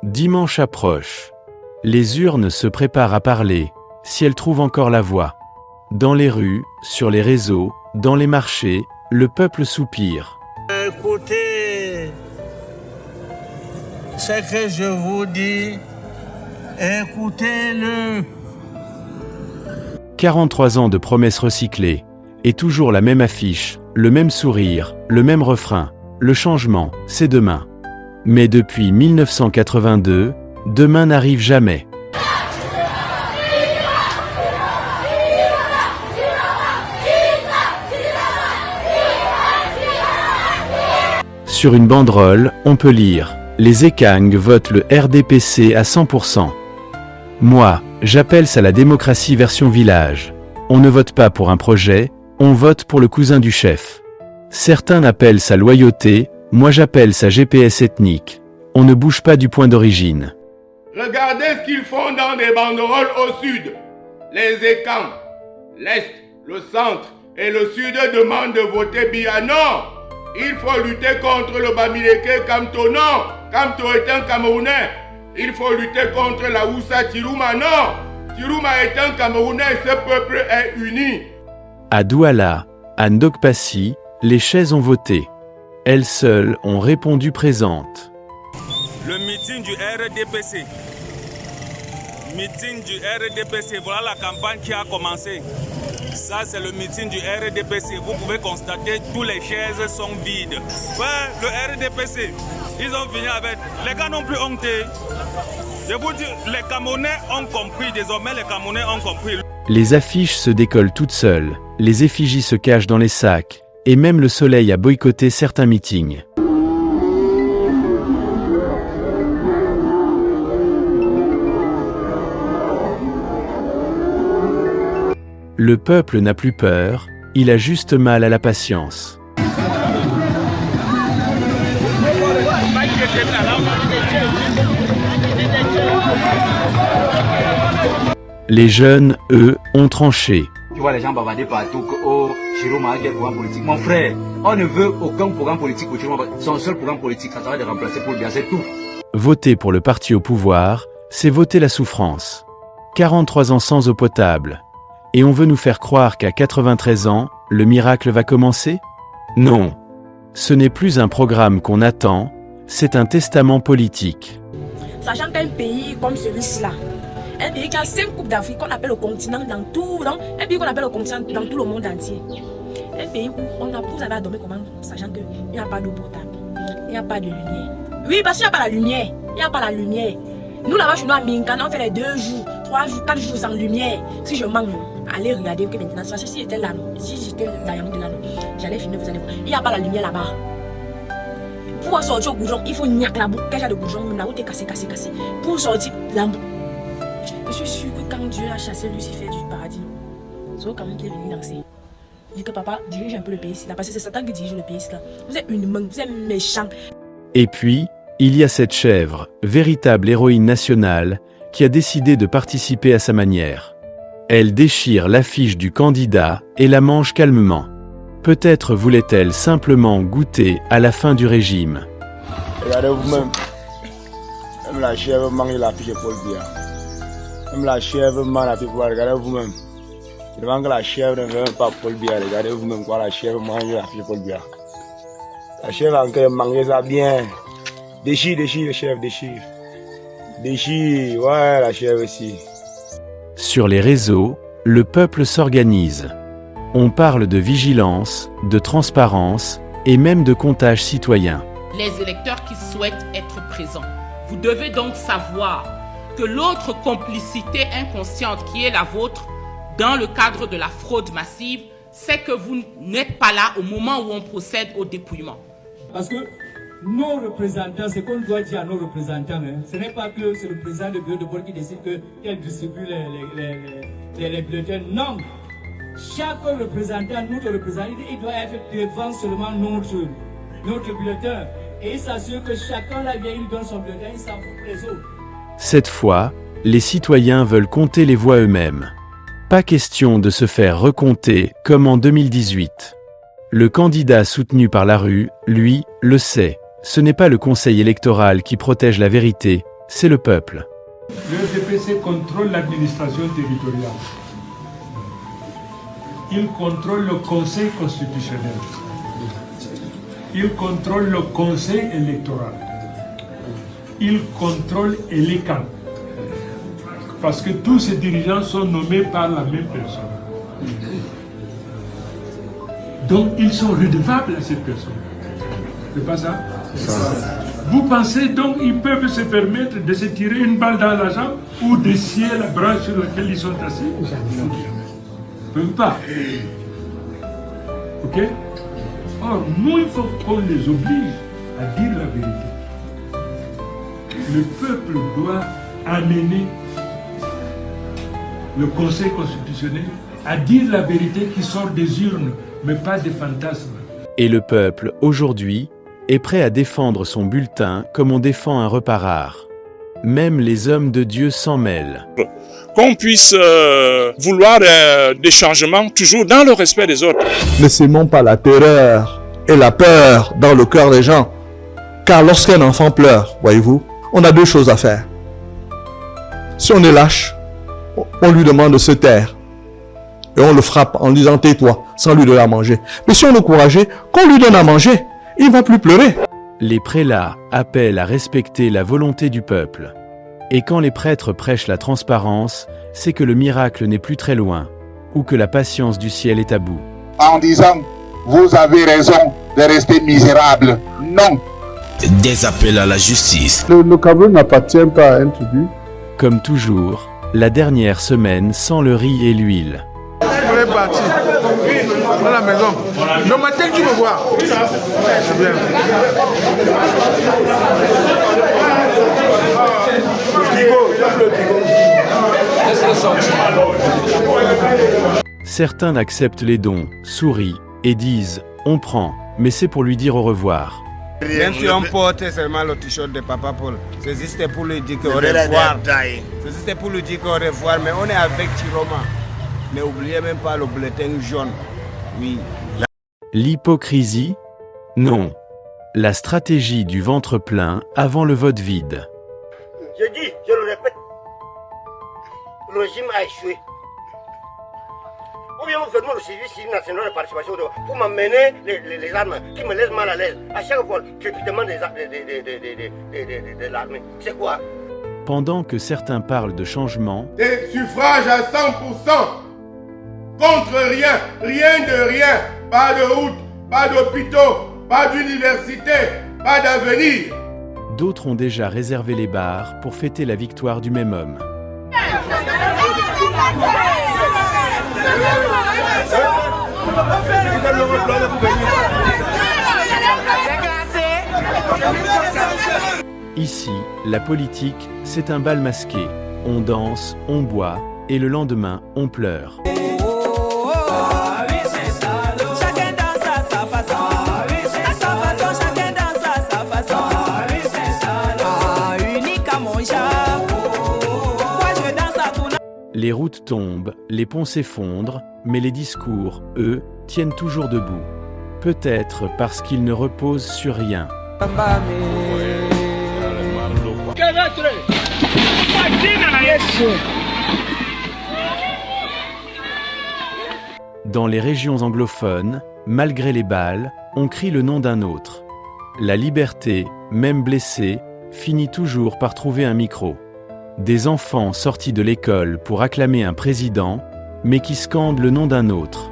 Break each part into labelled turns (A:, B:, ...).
A: Dimanche approche. Les urnes se préparent à parler, si elles trouvent encore la voix. Dans les rues, sur les réseaux, dans les marchés, le peuple soupire.
B: Écoutez ce que je vous dis, écoutez-le.
A: 43 ans de promesses recyclées, et toujours la même affiche, le même sourire, le même refrain. Le changement, c'est demain. Mais depuis 1982, demain n'arrive jamais. Sur une banderole, on peut lire « Les Ékangs votent le RDPC à 100%. » Moi, j'appelle ça la démocratie version village. On ne vote pas pour un projet, on vote pour le cousin du chef. Certains appellent ça loyauté, moi j'appelle ça GPS ethnique. On ne bouge pas du point d'origine.
C: Regardez ce qu'ils font dans des banderoles au sud. Les Ékangs, l'Est, le centre et le sud demandent de voter Biya. Non, il faut lutter contre le Bamileke Kamto. Non, Kamto est un Camerounais. Il faut lutter contre la Houssa Tiruma. Non, Tiruma est un Camerounais. Ce peuple est uni.
A: À Douala, à Ndokpassi, les chaises ont voté. Elles seules ont répondu présentes.
D: Le meeting du RDPC. Meeting du RDPC. Voilà la campagne qui a commencé. Ça, c'est le meeting du RDPC. Vous pouvez constater, toutes les chaises sont vides. Ouais, le RDPC, ils ont fini avec. Les gars n'ont plus honte. Je vous dis, les Camerounais ont compris. Désormais, les Camerounais ont compris.
A: Les affiches se décollent toutes seules. Les effigies se cachent dans les sacs. Et même le soleil a boycotté certains meetings. Le peuple n'a plus peur, il a juste mal à la patience. Les jeunes, eux, ont tranché.
E: Tu vois les gens bavarder partout que oh, Chiroma a quel programme politique. Mon frère, on ne veut aucun programme politique pour Chiroma. Son seul programme politique, ça sera de remplacer Paul Biya, c'est tout.
A: Voter pour le parti au pouvoir, c'est voter la souffrance. 43 ans sans eau potable. Et on veut nous faire croire qu'à 93 ans, le miracle va commencer? Non. Ce n'est plus un programme qu'on attend, c'est un testament politique.
F: Sachant qu'un pays comme celui-ci-là, un pays qui a 5 coupes d'Afrique qu'on appelle le continent un pays qu'on appelle le continent dans tout le monde entier. Un pays où vous avez à dormir comment, sachant qu'il n'y a pas d'eau potable, il n'y a pas de lumière. Oui, parce qu'il n'y a pas la lumière, il n'y a pas la lumière. Nous là-bas, chez nous à Minkan, on fait les 2 jours, 3 jours, 4 jours sans lumière. Si je manque, allez regarder que maintenant, parce que si j'étais là, si j'étais là, j'allais finir, vous allez voir. Il n'y a pas la lumière là-bas. Pour sortir au goudron, il faut niaque la boucle, de goudron, même la route est cassée. Pour sortir, là. Je suis sûr que quand Dieu a chassé Lucifer du paradis, c'est quand même qu'il est venu danser. Il dit que papa, dirige un peu le pays ici, là, parce que c'est Satan qui dirige le pays ici, là. Vous êtes une main, vous êtes méchant.
A: Et puis, il y a cette chèvre, véritable héroïne nationale, qui a décidé de participer à sa manière. Elle déchire l'affiche du candidat et la mange calmement. Peut-être voulait-elle simplement goûter à la fin du régime.
G: Regardez vous-même. Même la chèvre mange l'affiche de Paul Biya. Même la chèvre mange l'affiche de Paul Biya. Regardez vous-même. Devant que la chèvre ne veut pas Paul Biya. Regardez vous-même quoi la chèvre mange l'affiche de Paul Biya. La chèvre a encore mangé ça bien. Déchire, le chèvre, déchire. Déchire, ouais, la chèvre aussi.
A: Sur les réseaux, le peuple s'organise. On parle de vigilance, de transparence et même de comptage citoyen.
H: Les électeurs qui souhaitent être présents, vous devez donc savoir que l'autre complicité inconsciente qui est la vôtre dans le cadre de la fraude massive, c'est que vous n'êtes pas là au moment où on procède au dépouillement.
I: Parce que nos représentants, c'est qu'on doit dire à nos représentants, hein, ce n'est pas que c'est le président du bureau de vote qui décide qu'elle distribue les bulletins. Non. Chaque représentant, notre représentant, il doit être devant seulement notre bulletin. Et il s'assure que chacun là vient, il donne son bulletin, il s'en fout les autres.
A: Cette fois, les citoyens veulent compter les voix eux-mêmes. Pas question de se faire recompter comme en 2018. Le candidat soutenu par la rue, lui, le sait. Ce n'est pas le conseil électoral qui protège la vérité, c'est le peuple.
I: Le RDPC contrôle l'administration territoriale. Il contrôle le Conseil constitutionnel. Il contrôle le Conseil électoral. Il contrôle l'ECAN. Parce que tous ces dirigeants sont nommés par la même personne. Donc ils sont redevables à cette personne. C'est pas ça? Vous pensez donc qu'ils peuvent se permettre de se tirer une balle dans la jambe ou de scier la branche sur laquelle ils sont assis? Ils ne peuvent pas. Ok? Or, nous, il faut qu'on les oblige à dire la vérité. Le peuple doit amener le Conseil constitutionnel à dire la vérité qui sort des urnes, mais pas des fantasmes.
A: Et le peuple, aujourd'hui, est prêt à défendre son bulletin comme on défend un repas rare. Même les hommes de Dieu s'en mêlent.
J: Qu'on puisse vouloir des changements toujours dans le respect des autres.
K: Ne sémons pas la terreur et la peur dans le cœur des gens. Car lorsqu'un enfant pleure, voyez-vous, on a deux choses à faire. Si on est lâche, on lui demande de se taire. Et on le frappe en lui disant tais-toi, sans lui donner à manger. Mais si on est courageux, qu'on lui donne à manger, il ne va plus pleurer.
A: Les prélats appellent à respecter la volonté du peuple. Et quand les prêtres prêchent la transparence, c'est que le miracle n'est plus très loin, ou que la patience du ciel est à bout.
L: En disant, vous avez raison de rester misérable. Non.
M: Des appels à la justice.
G: Le Cameroun n'appartient pas à un tribu.
A: Comme toujours, la dernière semaine sans le riz et l'huile.
N: On est parti dans la maison. Le matin, tu me vois. C'est bien.
A: Certains acceptent les dons, sourient et disent « on prend », mais c'est pour lui dire au revoir.
O: Même si on porte seulement le t-shirt de Papa Paul, c'est juste pour lui dire au revoir. C'est juste pour lui dire au revoir, mais on est avec Chiroma. Mais n'oubliez même pas le bulletin jaune. Oui.
A: L'hypocrisie? Non. La stratégie du ventre plein avant le vote vide.
P: Je dis, je le répète, le régime a échoué. Ou bien vous faites le service national de participation pour m'amener les armes qui me laissent mal à l'aise. À chaque fois, crépitement des l'armée. C'est quoi?
A: Pendant que certains parlent de changement,
C: Des suffrages à 100%. Contre rien, rien de rien. Pas de route, pas d'hôpitaux, pas d'université, pas d'avenir.
A: d'autres ont déjà réservé les bars pour fêter la victoire du même homme. Ici, la politique, c'est un bal masqué. On danse, on boit, et le lendemain, on pleure. Les routes tombent, les ponts s'effondrent, mais les discours, eux, tiennent toujours debout. Peut-être parce qu'ils ne reposent sur rien. Dans les régions anglophones, malgré les balles, on crie le nom d'un autre. La liberté, même blessée, finit toujours par trouver un micro. Des enfants sortis de l'école pour acclamer un président, mais qui scandent le nom d'un autre.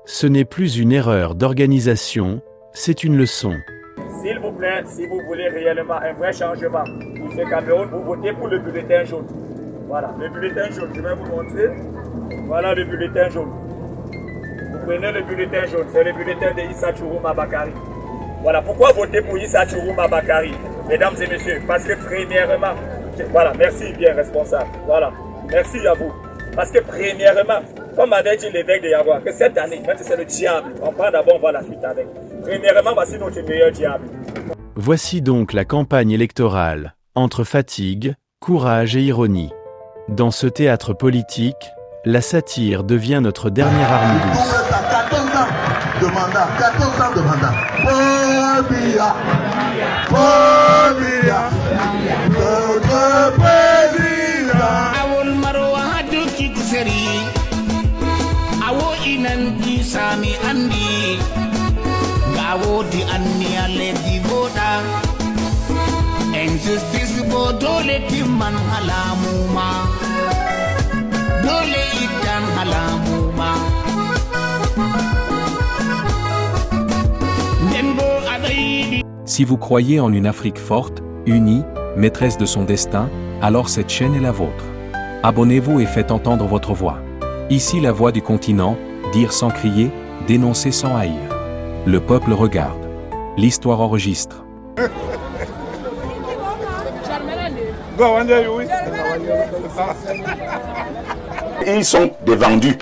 A: Ce n'est plus une erreur d'organisation, c'est une leçon.
Q: S'il vous plaît, si vous voulez réellement un vrai changement pour ce Cameroun, vous votez pour le bulletin jaune. Voilà, le bulletin jaune, je vais vous montrer. Voilà le bulletin jaune. Vous prenez le bulletin jaune, c'est le bulletin de Issa Chourouma Bakari. Voilà, pourquoi voter pour Issa Chourouma Bakari, mesdames et messieurs? Parce que premièrement, voilà, merci bien responsable. Voilà, merci à vous. Parce que premièrement, comme avait dit l'évêque de Yagoua, que cette année, même si c'est le diable, on prend d'abord, on va la suite avec. Premièrement, voici notre meilleur diable.
A: Voici donc la campagne électorale, entre fatigue, Courage et ironie. Dans ce théâtre politique, la satire devient notre dernière arme douce.
R: 14 ans de mandat, 14 ans de mandat. Paul Biya, notre président.
S: Awol marwa haduki kuseri, awo inanti sami andi, gawo di anni ale di boda. Injustice bo dole timman halamuma, dole itan halamuma.
T: Si vous croyez en une Afrique forte, unie, maîtresse de son destin, alors cette chaîne est la vôtre. Abonnez-vous et faites entendre votre voix. Ici la voix du continent, dire sans crier, dénoncer sans haïr. Le peuple regarde. L'histoire enregistre.
M: Ils sont des vendus.